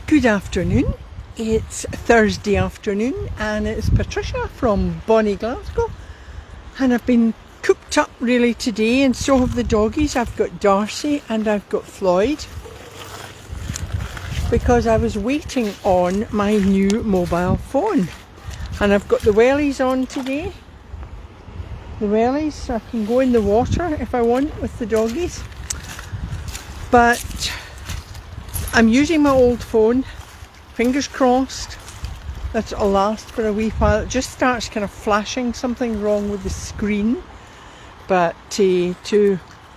Good afternoon. It's Thursday afternoon and it's Patricia from Bonnie, Glasgow, and I've been cooped up really today, and so have the doggies. I've got Darcy and I've got Floyd because I was waiting on my new mobile phone, and I've got the wellies on today. The wellies, so I can go in the water if I want with the doggies, but I'm using my old phone. Fingers crossed that it'll last for a wee while. It just starts kind of flashing something wrong with the screen, but to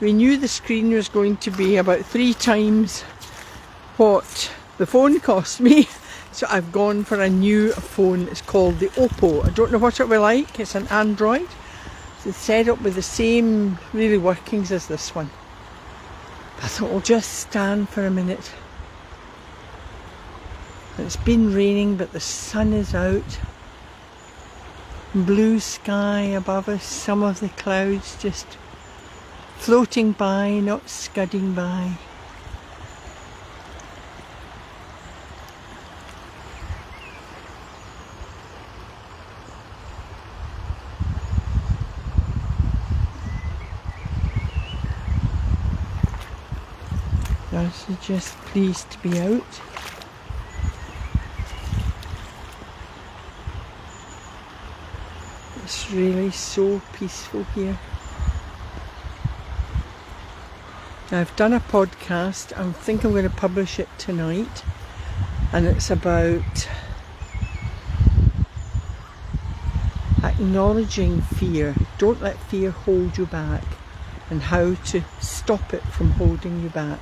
renew the screen was going to be about 3 times what the phone cost me, so I've gone for a new phone. It's called the Oppo. I don't know what it will be like. It's an Android. It's set up with the same really workings as this one. I thought I'll just stand for a minute. It's been raining, but the sun is out. Blue sky above us, some of the clouds just floating by, not scudding by. Darcy just pleased to be out. It's really so peaceful here. Now, I've done a podcast. I think I'm going to publish it tonight, and it's about acknowledging fear. Don't let fear hold you back, and how to stop it from holding you back.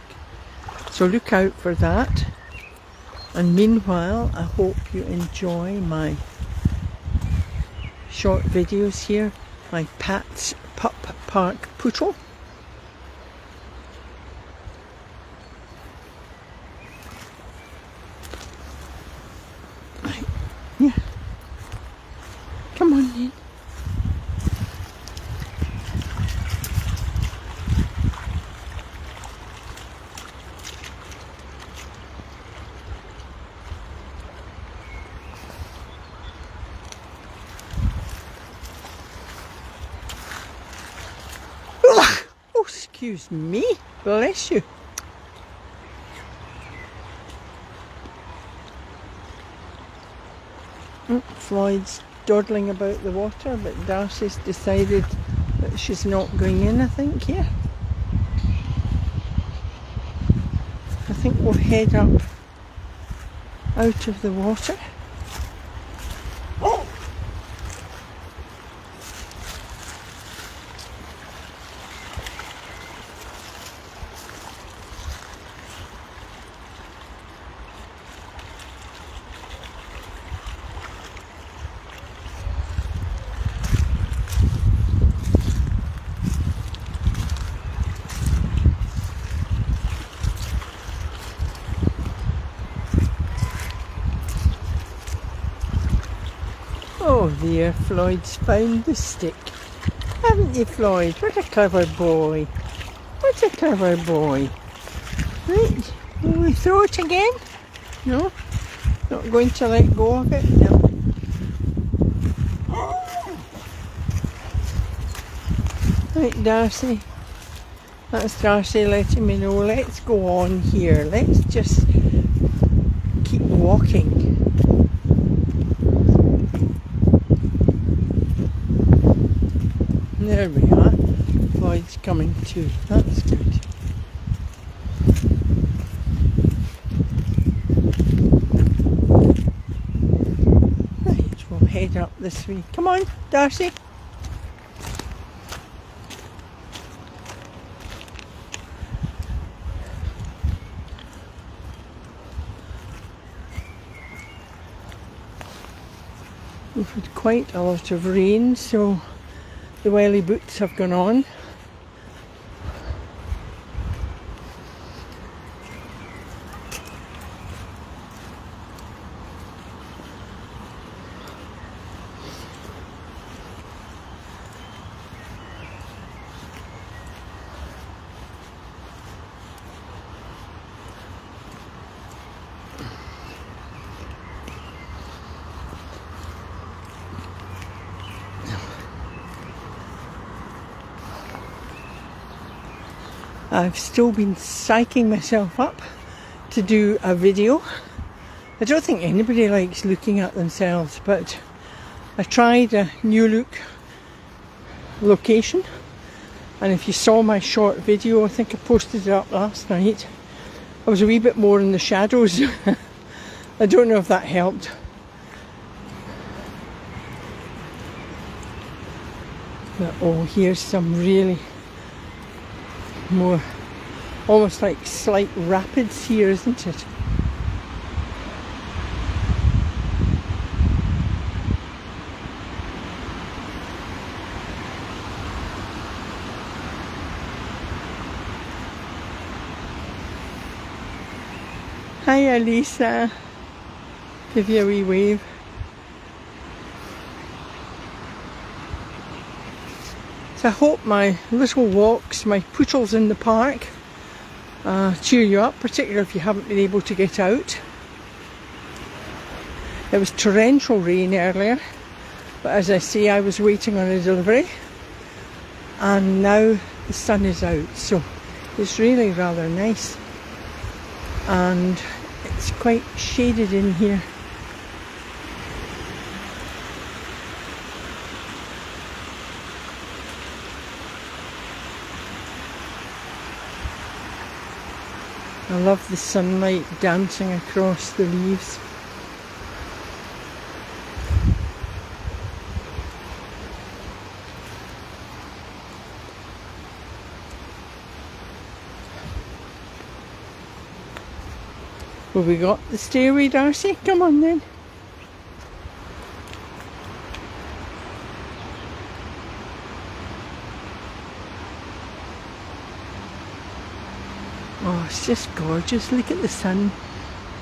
So look out for that. And meanwhile, I hope you enjoy my short videos here. My Pat's Pup Park Pootle. Right. Yeah. Come on then. Oh, excuse me. Bless you. Floyd's dawdling about the water, but Darcy's decided that she's not going in, I think, yeah. I think we'll head up out of the water. Oh dear, Floyd's found the stick. Haven't you, Floyd? What a clever boy. What a clever boy. Right, will we throw it again? No? Not going to let go of it? No. Right, Darcy. That's Darcy letting me know. Let's go on here. Let's just keep walking. There we are. Floyd's coming too. That's good. Right, we'll head up this way. Come on, Darcy. We've had quite a lot of rain, so the welly boots have gone on. I've still been psyching myself up to do a video. I don't think anybody likes looking at themselves, but I tried a new look location, and if you saw my short video, I think I posted it up last night, I was a wee bit more in the shadows. I don't know if that helped. But oh, here's some really more, almost like slight rapids here, isn't it? Hi Elisa, give you a wee wave. So I hope my little walks, my pootles in the park, cheer you up, particularly if you haven't been able to get out. It was torrential rain earlier, but as I say, I was waiting on a delivery, and now the sun is out, so it's really rather nice. And it's quite shaded in here. I love the sunlight dancing across the leaves. Well, we got the stairway, Darcy. Come on then. Oh, it's just gorgeous. Look at the sun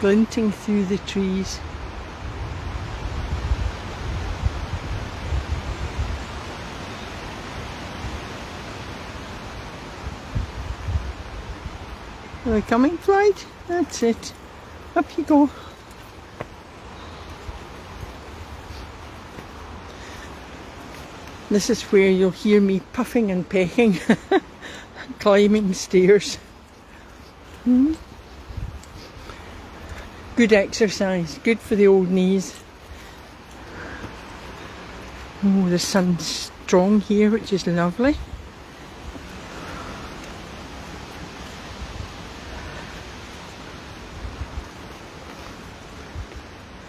glinting through the trees. Are we coming, Floyd? That's it. Up you go. This is where you'll hear me puffing and pecking, climbing stairs. Good exercise, good for the old knees. Oh, the sun's strong here, which is lovely.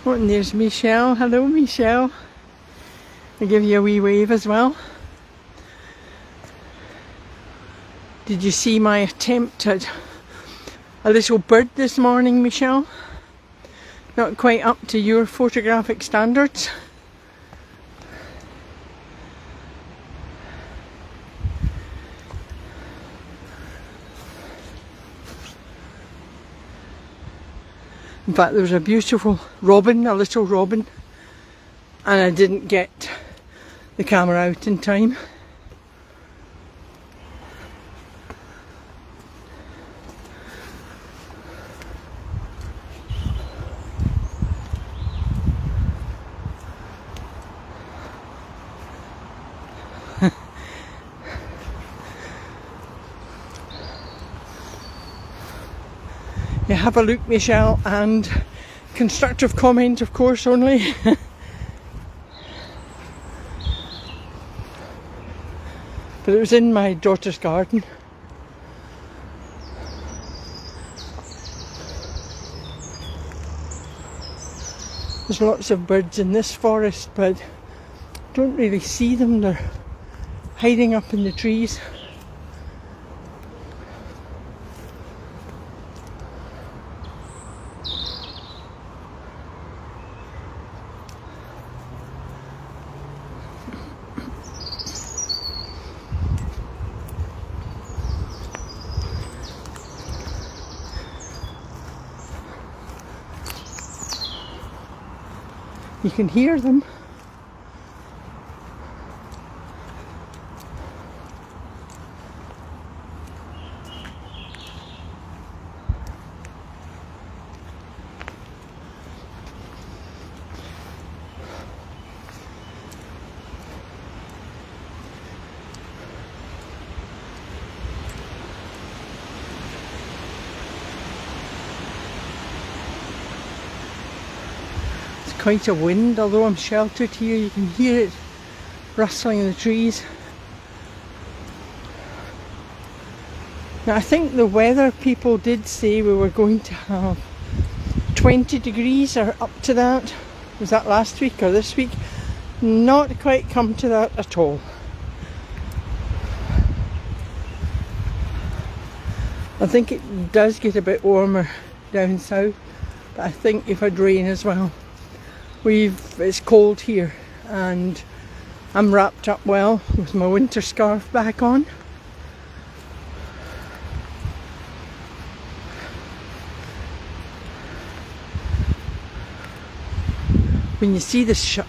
Oh, and there's Michelle. Hello, Michelle. I'll give you a wee wave as well. Did you see my attempt at a little bird this morning, Michelle? Not quite up to your photographic standards. In fact, there was a beautiful robin, a little robin, and I didn't get the camera out in time. Yeah, have a look, Michelle, and constructive comment, of course, only. But it was in my daughter's garden. There's lots of birds in this forest, but don't really see them. They're hiding up in the trees. You can hear them. quite a wind, although I'm sheltered here. You can hear it rustling in the trees. Now I think the weather people did say we were going to have 20 degrees or up to that. Was that last week or this week? Not quite come to that at all. I think it does get a bit warmer down south, but I think you've had rain as well. It's cold here and I'm wrapped up well with my winter scarf back on. When you see the sun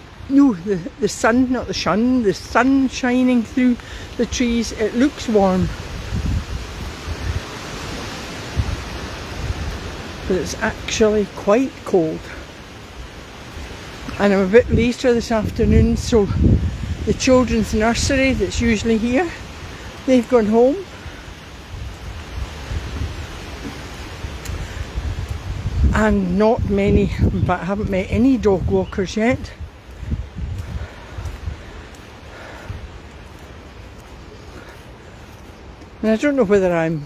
shining through the trees, it looks warm. But it's actually quite cold. And I'm a bit later this afternoon, so the children's nursery that's usually here, they've gone home. And not many, in fact I haven't met any dog walkers yet. And I don't know whether I'm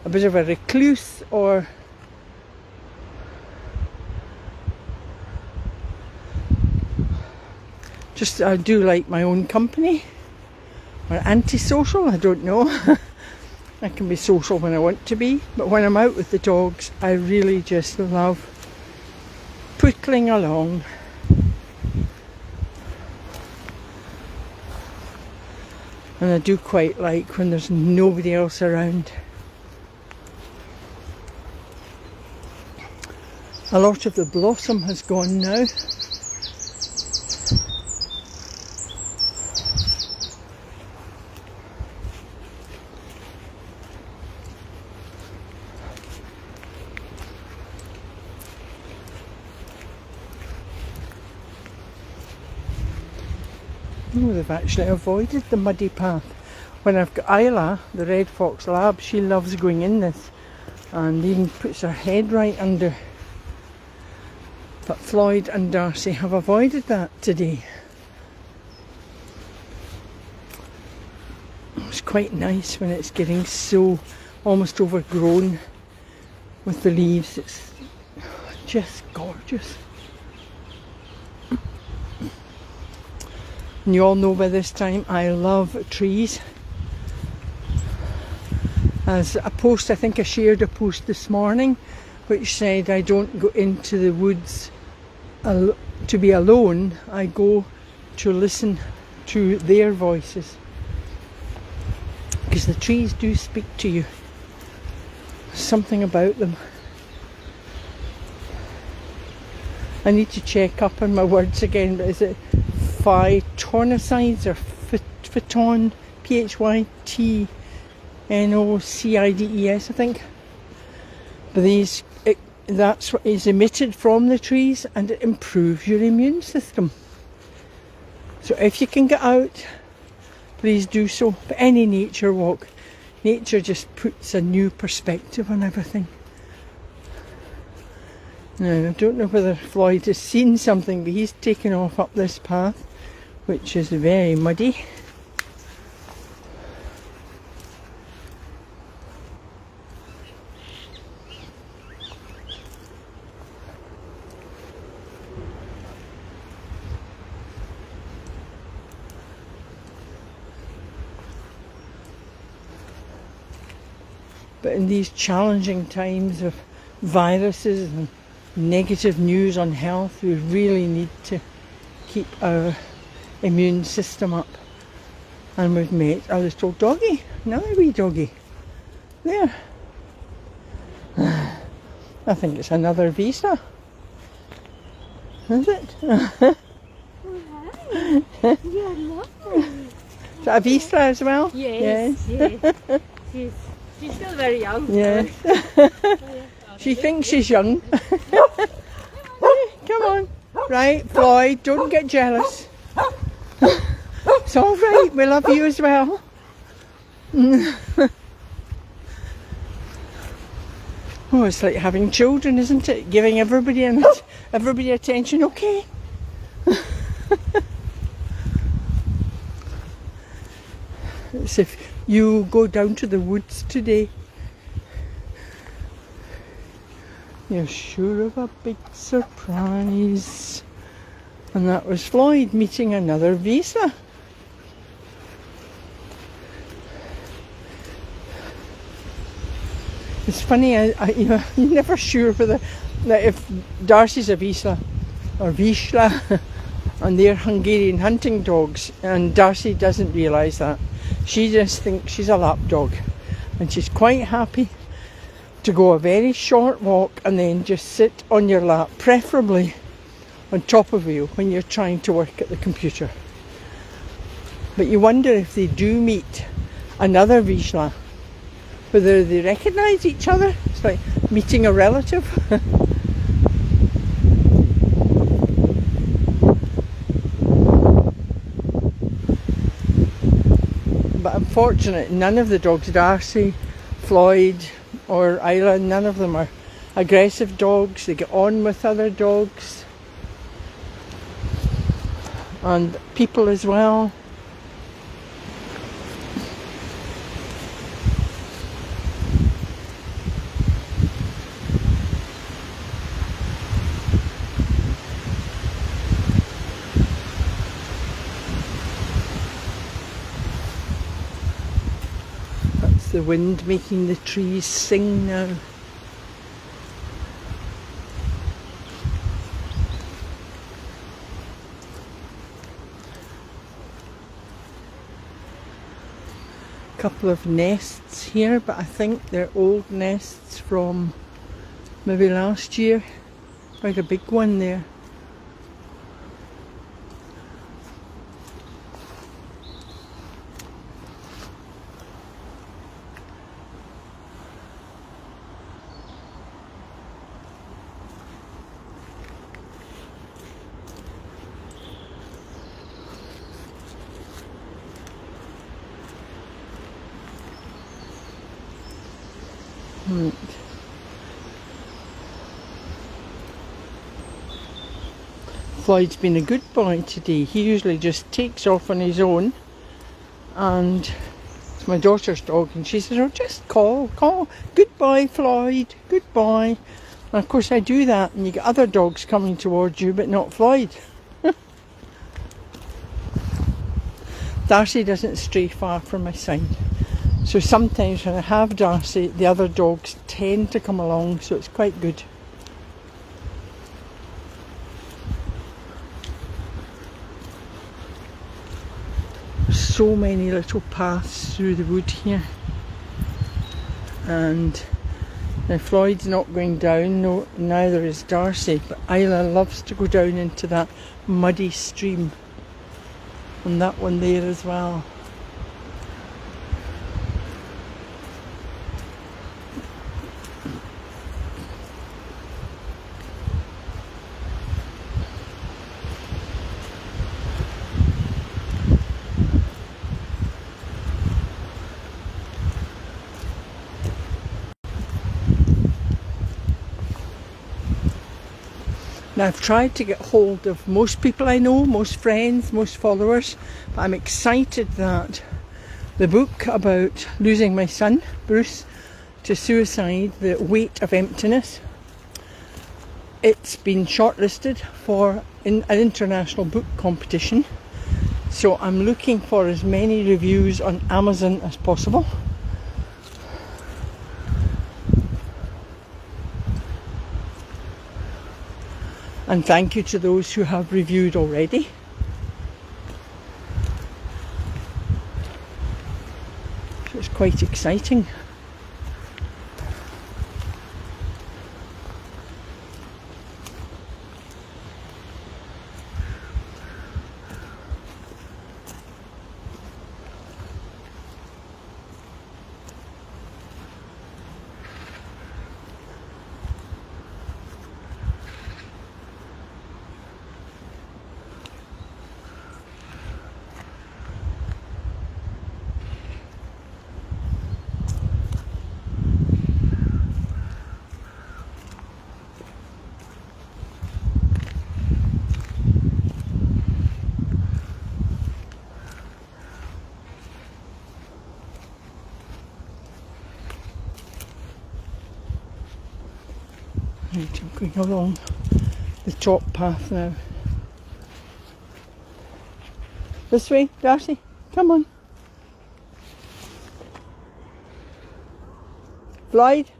a bit of a recluse or just I do like my own company, or antisocial, I don't know. I can be social when I want to be, but when I'm out with the dogs I really just love pootling along. And I do quite like when there's nobody else around. A lot of the blossom has gone now. Oh, they've actually avoided the muddy path. When I've got Isla, the red fox lab, she loves going in this and even puts her head right under. But Floyd and Darcy have avoided that today. It's quite nice when it's getting so almost overgrown with the leaves. It's just gorgeous. And you all know by this time I love trees. As a post, I think I shared a post this morning which said I don't go into the woods to be alone, I go to listen to their voices. Because the trees do speak to you. There's something about them. I need to check up on my words again, but is it phytonicides or phyton, P-H-Y-T-N-O-C-I-D-E-S, I think. But that's what is emitted from the trees and it improves your immune system. So if you can get out, please do so. But any nature walk, nature just puts a new perspective on everything. Now, I don't know whether Floyd has seen something, but he's taken off up this path, which is very muddy. But in these challenging times of viruses and negative news on health, we really need to keep our immune system up. And we've met a little doggy, another wee doggy. There. I think it's another Visa. Is it? Oh, hi. You're lovely. Is that a Visa as well? Yes, yes. She's still very young. Yes. She thinks she's young. Come on. Right, Floyd, don't get jealous. It's all right, we love you as well. Oh, it's like having children, isn't it? Giving everybody attention. Okay, It's if you go down to the woods today, you're sure of a big surprise. And that was Floyd meeting another visa. It's funny, you're never sure whether that if Darcy's a Vizsla or Vizsla and they're Hungarian hunting dogs, and Darcy doesn't realise that. She just thinks she's a lap dog, and she's quite happy to go a very short walk and then just sit on your lap, preferably on top of you when you're trying to work at the computer. But you wonder if they do meet another Vizsla, whether they recognise each other. It's like meeting a relative. But unfortunately, none of the dogs, Darcy, Floyd or Isla, none of them are aggressive dogs. They get on with other dogs and people as well. The wind making the trees sing now. Couple of nests here, but I think they're old nests from maybe last year. Quite a big one there. Right. Floyd's been a good boy today. He usually just takes off on his own, and it's my daughter's dog, and she says, oh, just call, good boy Floyd, good boy. And of course I do that, and you get other dogs coming towards you, but not Floyd. Darcy doesn't stray far from my side. So sometimes when I have Darcy, the other dogs tend to come along, so it's quite good. So many little paths through the wood here. And now Floyd's not going down, no, neither is Darcy, but Isla loves to go down into that muddy stream. And that one there as well. Now I've tried to get hold of most people I know, most friends, most followers, but I'm excited that the book about losing my son, Bruce, to suicide, The Weight of Emptiness, it's been shortlisted for an international book competition. So I'm looking for as many reviews on Amazon as possible. And thank you to those who have reviewed already. So it's quite exciting. Right, I'm going along the top path now. This way, Darcy, come on. Floyd.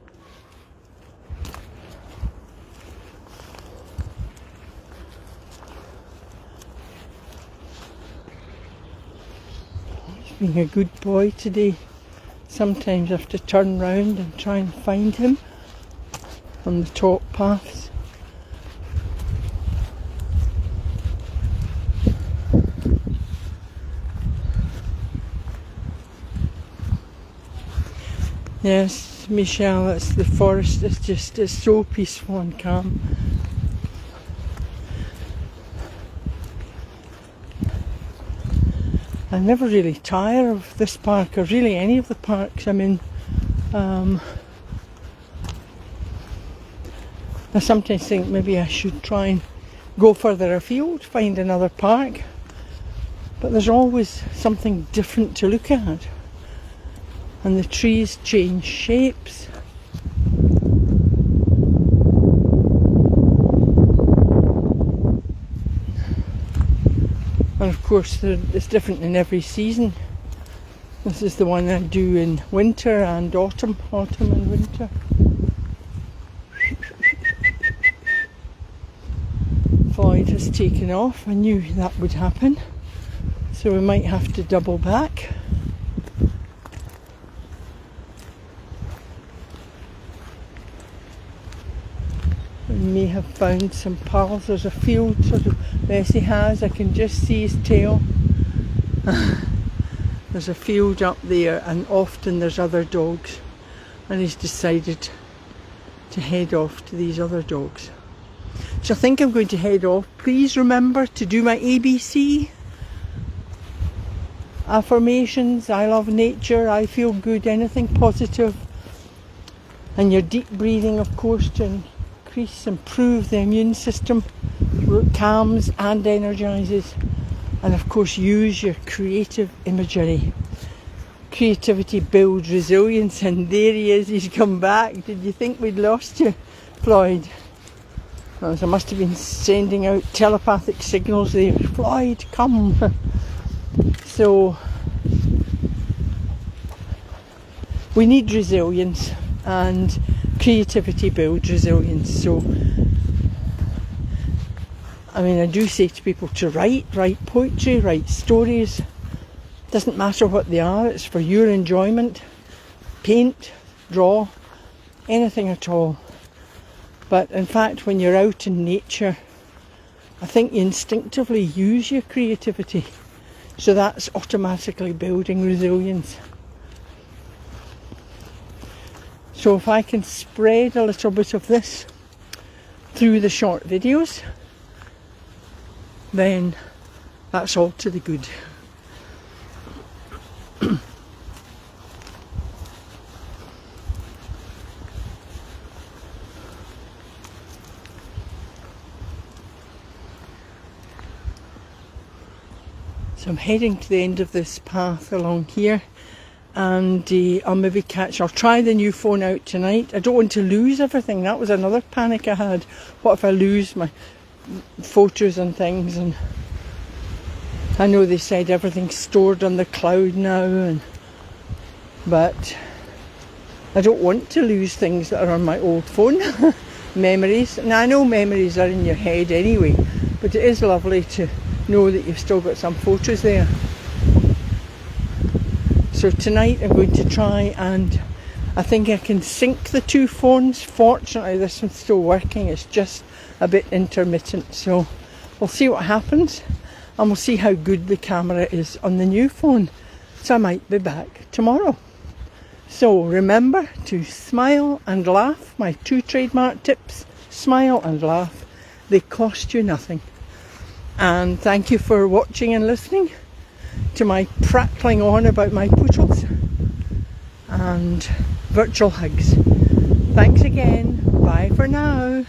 He's being a good boy today. Sometimes I have to turn round and try and find him on the top paths. Yes, Michelle, it's the forest. It's so peaceful and calm. I never really tire of this park, or really any of the parks I'm in. I sometimes think maybe I should try and go further afield, find another park. But there's always something different to look at. And the trees change shapes. And of course it's different in every season. This is the one I do in winter and autumn and winter. Floyd has taken off. I knew that would happen. So we might have to double back. We may have found some pals. There's a field sort of Bessie has. I can just see his tail. There's a field up there, and often there's other dogs, and he's decided to head off to these other dogs. So I think I'm going to head off. Please remember to do my ABC affirmations. I love nature, I feel good, anything positive. And your deep breathing, of course, to improve the immune system, calms and energizes. And of course, use your creative imagery. Creativity builds resilience, and there he is, he's come back. Did you think we'd lost you, Floyd? Well, I must have been sending out telepathic signals there. Floyd, come. So we need resilience, and creativity builds resilience. So I do say to people to write poetry, write stories. Doesn't matter what they are, it's for your enjoyment. Paint, draw, anything at all. But in fact, when you're out in nature, I think you instinctively use your creativity. So that's automatically building resilience. So if I can spread a little bit of this through the short videos, then that's all to the good. So I'm heading to the end of this path along here, and I'll try the new phone out tonight. I don't want to lose everything. That was another panic I had. What if I lose my photos and things? And I know they said everything's stored on the cloud now, but I don't want to lose things that are on my old phone. Memories. And I know memories are in your head anyway, but it is lovely to know that you've still got some photos there. So tonight I'm going to try, and I think I can sync the two phones. Fortunately this one's still working, it's just a bit intermittent, so we'll see what happens, and we'll see how good the camera is on the new phone. So I might be back tomorrow. So remember to smile and laugh. My 2 trademark tips: smile and laugh. They cost you nothing. And thank you for watching and listening to my prattling on about my pootles, and virtual hugs. Thanks again. Bye for now.